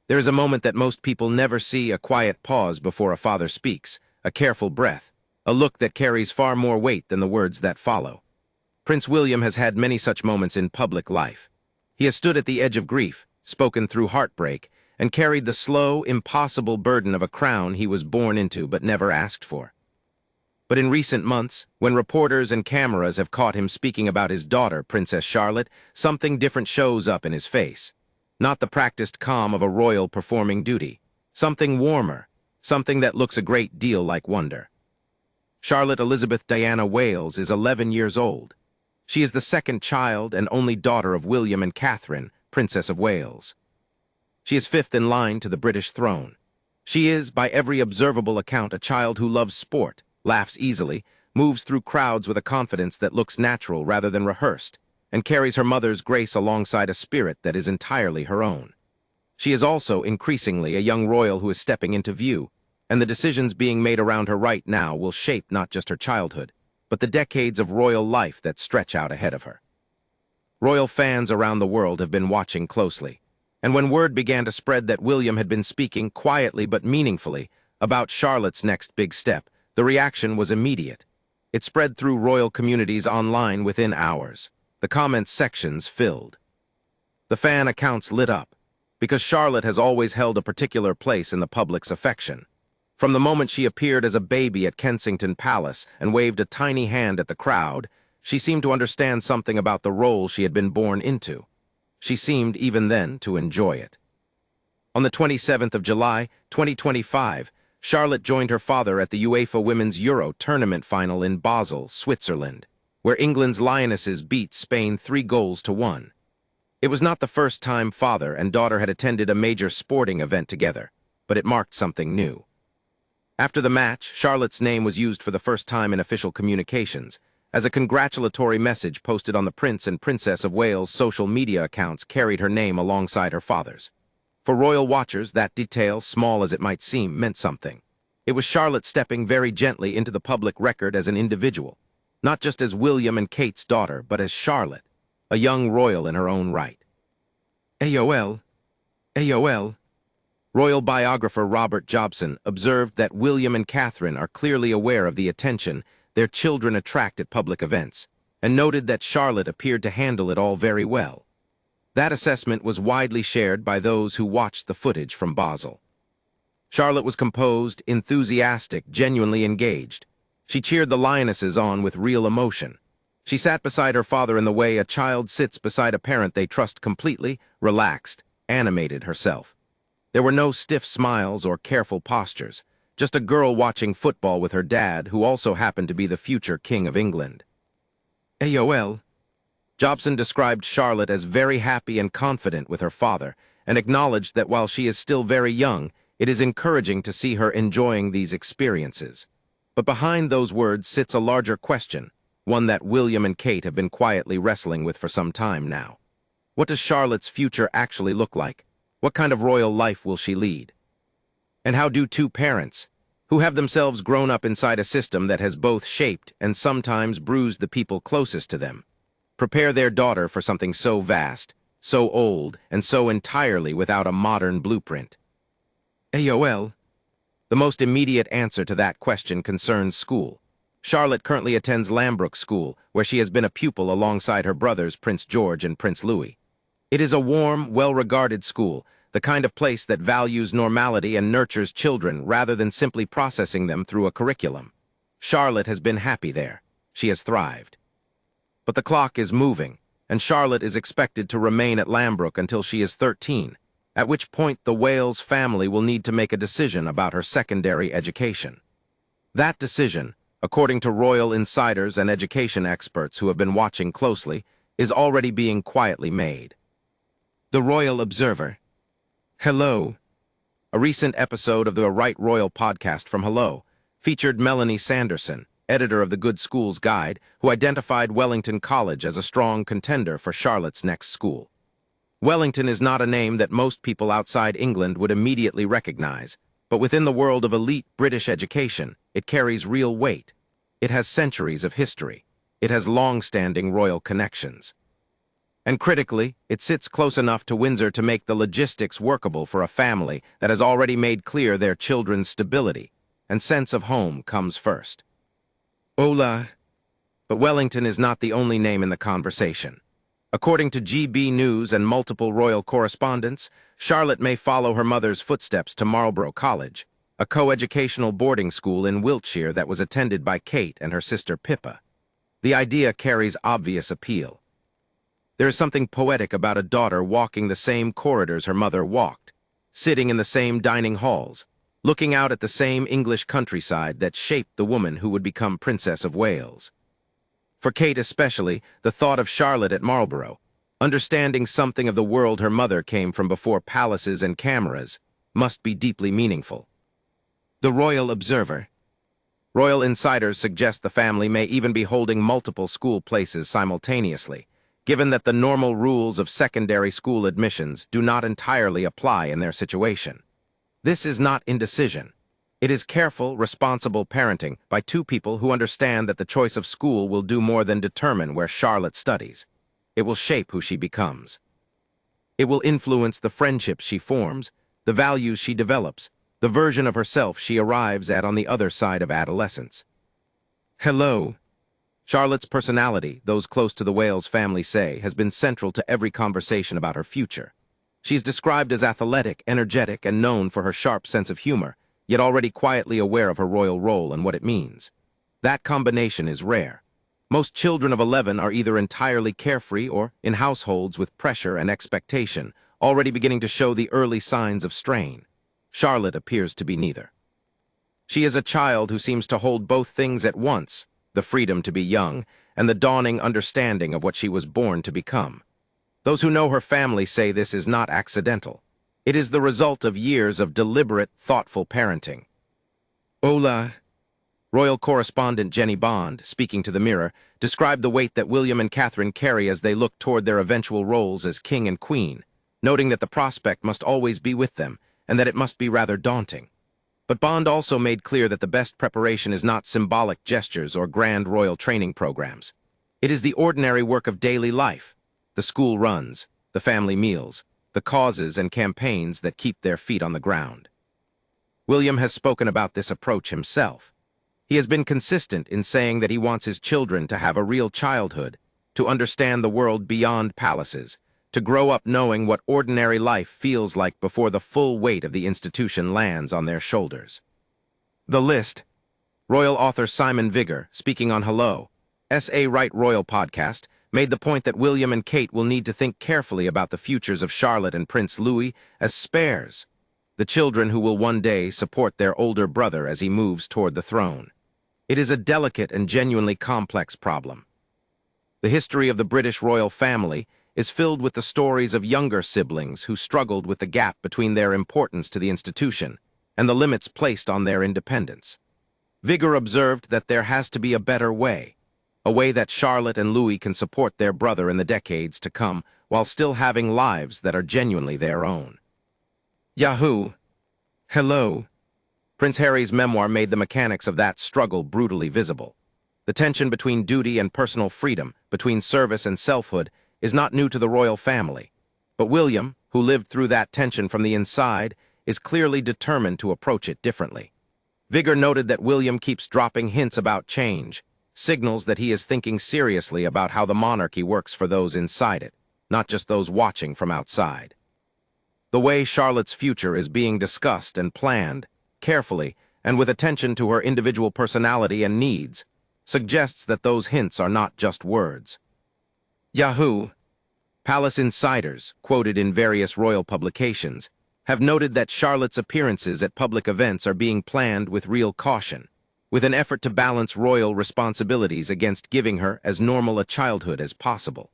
There is a moment that most people never see, a quiet pause before a father speaks, a careful breath, a look that carries far more weight than the words that follow. Prince William has had many such moments in public life. He has stood at the edge of grief, spoken through heartbreak, and carried the slow, impossible burden of a crown he was born into but never asked for. But in recent months, when reporters and cameras have caught him speaking about his daughter, Princess Charlotte, something different shows up in his face. Not the practiced calm of a royal performing duty. Something warmer, something that looks a great deal like wonder. Charlotte Elizabeth Diana Wales is 11 years old. She is the second child and only daughter of William and Catherine, Princess of Wales. She is fifth in line to the British throne. She is, by every observable account, a child who loves sport, laughs easily, moves through crowds with a confidence that looks natural rather than rehearsed, and carries her mother's grace alongside a spirit that is entirely her own. She is also increasingly a young royal who is stepping into view, and the decisions being made around her right now will shape not just her childhood, but the decades of royal life that stretch out ahead of her. Royal fans around the world have been watching closely, and when word began to spread that William had been speaking quietly but meaningfully about Charlotte's next big step, the reaction was immediate. It spread through royal communities online within hours. The comments sections filled. The fan accounts lit up, because Charlotte has always held a particular place in the public's affection. From the moment she appeared as a baby at Kensington Palace and waved a tiny hand at the crowd, she seemed to understand something about the role she had been born into. She seemed, even then, to enjoy it. On the 27th of July, 2025, Charlotte joined her father at the UEFA Women's Euro tournament final in Basel, Switzerland, where England's Lionesses beat Spain 3-1. It was not the first time father and daughter had attended a major sporting event together, but it marked something new. After the match, Charlotte's name was used for the first time in official communications, as a congratulatory message posted on the Prince and Princess of Wales' social media accounts carried her name alongside her father's. For royal watchers, that detail, small as it might seem, meant something. It was Charlotte stepping very gently into the public record as an individual, not just as William and Kate's daughter, but as Charlotte, a young royal in her own right. AOL. Royal biographer Robert Jobson observed that William and Catherine are clearly aware of the attention their children attract at public events, and noted that Charlotte appeared to handle it all very well. That assessment was widely shared by those who watched the footage from Basel. Charlotte was composed, enthusiastic, genuinely engaged. She cheered the Lionesses on with real emotion. She sat beside her father in the way a child sits beside a parent they trust completely, relaxed, animated herself. There were no stiff smiles or careful postures, just a girl watching football with her dad, who also happened to be the future King of England. AOL. Jobson described Charlotte as very happy and confident with her father, and acknowledged that while she is still very young, it is encouraging to see her enjoying these experiences. But behind those words sits a larger question, one that William and Kate have been quietly wrestling with for some time now. What does Charlotte's future actually look like? What kind of royal life will she lead? And how do two parents, who have themselves grown up inside a system that has both shaped and sometimes bruised the people closest to them, prepare their daughter for something so vast, so old, and so entirely without a modern blueprint? AOL. The most immediate answer to that question concerns school. Charlotte currently attends Lambrook School, where she has been a pupil alongside her brothers Prince George and Prince Louis. It is a warm, well-regarded school, the kind of place that values normality and nurtures children rather than simply processing them through a curriculum. Charlotte has been happy there. She has thrived. But the clock is moving, and Charlotte is expected to remain at Lambrook until she is 13, at which point the Wales family will need to make a decision about her secondary education. That decision, according to royal insiders and education experts who have been watching closely, is already being quietly made. The Royal Observer. Hello. A recent episode of the Right Royal podcast from Hello featured Melanie Sanderson, editor of the Good Schools Guide, who identified Wellington College as a strong contender for Charlotte's next school. Wellington is not a name that most people outside England would immediately recognize, but within the world of elite British education, it carries real weight. It has centuries of history. It has long-standing royal connections. And critically, it sits close enough to Windsor to make the logistics workable for a family that has already made clear their children's stability and sense of home comes first. Hola. But Wellington is not the only name in the conversation. According to GB News and multiple royal correspondents, Charlotte may follow her mother's footsteps to Marlborough College, a co-educational boarding school in Wiltshire that was attended by Kate and her sister Pippa. The idea carries obvious appeal. There is something poetic about a daughter walking the same corridors her mother walked, sitting in the same dining halls, looking out at the same English countryside that shaped the woman who would become Princess of Wales. For Kate especially, the thought of Charlotte at Marlborough, understanding something of the world her mother came from before palaces and cameras, must be deeply meaningful. The Royal Observer. Royal insiders suggest the family may even be holding multiple school places simultaneously, given that the normal rules of secondary school admissions do not entirely apply in their situation. This is not indecision. It is careful, responsible parenting by two people who understand that the choice of school will do more than determine where Charlotte studies. It will shape who she becomes. It will influence the friendships she forms, the values she develops, the version of herself she arrives at on the other side of adolescence. Hello. Charlotte's personality, those close to the Wales family say, has been central to every conversation about her future. She's described as athletic, energetic, and known for her sharp sense of humor, yet already quietly aware of her royal role and what it means. That combination is rare. Most children of 11 are either entirely carefree or in households with pressure and expectation, already beginning to show the early signs of strain. Charlotte appears to be neither. She is a child who seems to hold both things at once, the freedom to be young and the dawning understanding of what she was born to become. Those who know her family say this is not accidental. It is the result of years of deliberate, thoughtful parenting. Hola. Royal correspondent Jenny Bond, speaking to the Mirror, described the weight that William and Catherine carry as they look toward their eventual roles as king and queen, noting that the prospect must always be with them and that it must be rather daunting. But Bond also made clear that the best preparation is not symbolic gestures or grand royal training programs. It is the ordinary work of daily life, the school runs, the family meals, the causes and campaigns that keep their feet on the ground. William has spoken about this approach himself. He has been consistent in saying that he wants his children to have a real childhood, to understand the world beyond palaces, to grow up knowing what ordinary life feels like before the full weight of the institution lands on their shoulders. The list. Royal author Simon Vigor, speaking on Hello, S.A. Wright Royal Podcast, made the point that William and Kate will need to think carefully about the futures of Charlotte and Prince Louis as spares, the children who will one day support their older brother as he moves toward the throne. It is a delicate and genuinely complex problem. The history of the British royal family is filled with the stories of younger siblings who struggled with the gap between their importance to the institution and the limits placed on their independence. Vigor observed that there has to be a better way, a way that Charlotte and Louis can support their brother in the decades to come while still having lives that are genuinely their own. Yahoo! Hello! Prince Harry's memoir made the mechanics of that struggle brutally visible. The tension between duty and personal freedom, between service and selfhood, is not new to the royal family. But William, who lived through that tension from the inside, is clearly determined to approach it differently. Vigor noted that William keeps dropping hints about change, signals that he is thinking seriously about how the monarchy works for those inside it, not just those watching from outside. The way Charlotte's future is being discussed and planned, carefully and with attention to her individual personality and needs, suggests that those hints are not just words. Yahoo! Palace insiders, quoted in various royal publications, have noted that Charlotte's appearances at public events are being planned with real caution, with an effort to balance royal responsibilities against giving her as normal a childhood as possible.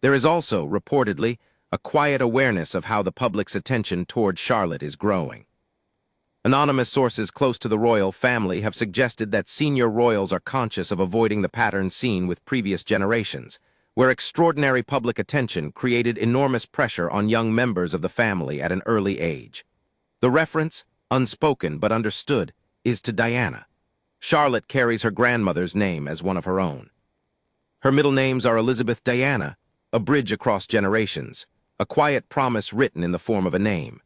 There is also, reportedly, a quiet awareness of how the public's attention toward Charlotte is growing. Anonymous sources close to the royal family have suggested that senior royals are conscious of avoiding the pattern seen with previous generations, where extraordinary public attention created enormous pressure on young members of the family at an early age. The reference, unspoken but understood, is to Diana. Charlotte carries her grandmother's name as one of her own. Her middle names are Elizabeth Diana, a bridge across generations, a quiet promise written in the form of a name.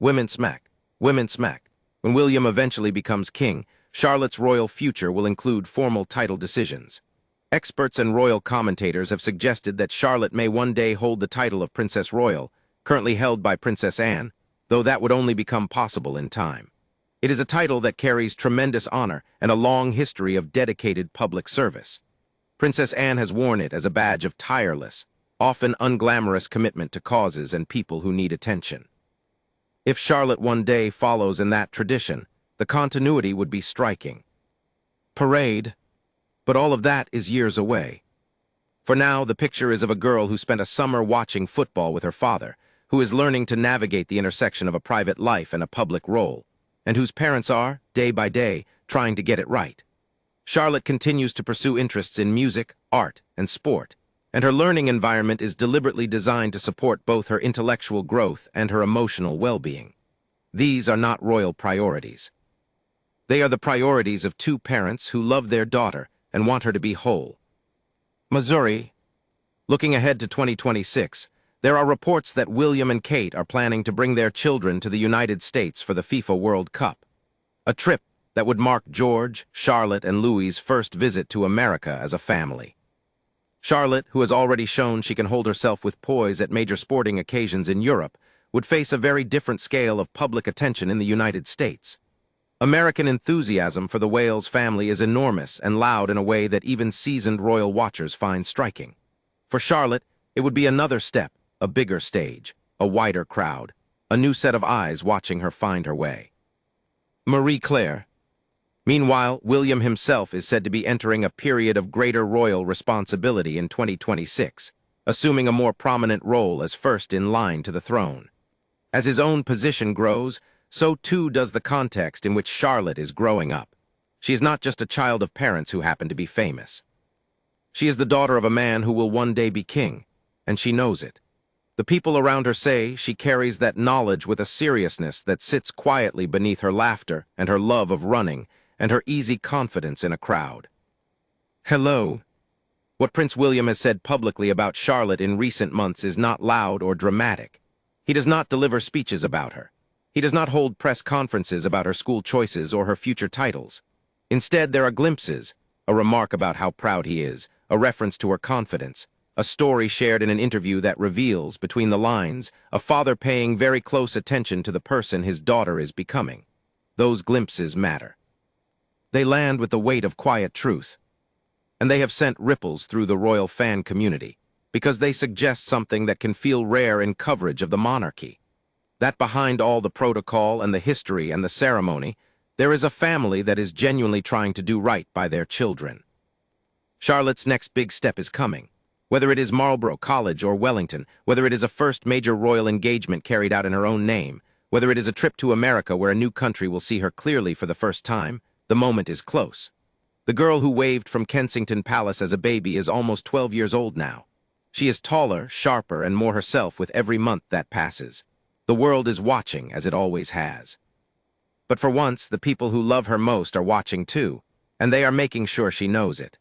Women smack. Women smack. When William eventually becomes king, Charlotte's royal future will include formal title decisions. Experts and royal commentators have suggested that Charlotte may one day hold the title of Princess Royal, currently held by Princess Anne, though that would only become possible in time. It is a title that carries tremendous honor and a long history of dedicated public service. Princess Anne has worn it as a badge of tireless, often unglamorous commitment to causes and people who need attention. If Charlotte one day follows in that tradition, the continuity would be striking. Parade, but all of that is years away. For now, the picture is of a girl who spent a summer watching football with her father, who is learning to navigate the intersection of a private life and a public role, and whose parents are, day by day, trying to get it right. Charlotte continues to pursue interests in music, art, and sport, and her learning environment is deliberately designed to support both her intellectual growth and her emotional well-being. These are not royal priorities. They are the priorities of two parents who love their daughter and want her to be whole. Missouri. Looking ahead to 2026, there are reports that William and Kate are planning to bring their children to the United States for the FIFA World Cup, a trip that would mark George, Charlotte, and Louis's first visit to America as a family. Charlotte, who has already shown she can hold herself with poise at major sporting occasions in Europe, would face a very different scale of public attention in the United States. American enthusiasm for the Wales family is enormous and loud in a way that even seasoned royal watchers find striking. For Charlotte, it would be another step, a bigger stage, a wider crowd, a new set of eyes watching her find her way. Marie Claire. Meanwhile, William himself is said to be entering a period of greater royal responsibility in 2026, assuming a more prominent role as first in line to the throne. As his own position grows, so too does the context in which Charlotte is growing up. She is not just a child of parents who happen to be famous. She is the daughter of a man who will one day be king, and she knows it. The people around her say she carries that knowledge with a seriousness that sits quietly beneath her laughter and her love of running and her easy confidence in a crowd. Hello. What Prince William has said publicly about Charlotte in recent months is not loud or dramatic. He does not deliver speeches about her. He does not hold press conferences about her school choices or her future titles. Instead, there are glimpses, a remark about how proud he is, a reference to her confidence, a story shared in an interview that reveals, between the lines, a father paying very close attention to the person his daughter is becoming. Those glimpses matter. They land with the weight of quiet truth, and they have sent ripples through the royal fan community, because they suggest something that can feel rare in coverage of the monarchy. That behind all the protocol and the history and the ceremony, there is a family that is genuinely trying to do right by their children. Charlotte's next big step is coming. Whether it is Marlborough College or Wellington, whether it is a first major royal engagement carried out in her own name, whether it is a trip to America where a new country will see her clearly for the first time, the moment is close. The girl who waved from Kensington Palace as a baby is almost 12 years old now. She is taller, sharper, and more herself with every month that passes. The world is watching, as it always has. But for once, the people who love her most are watching too, and they are making sure she knows it.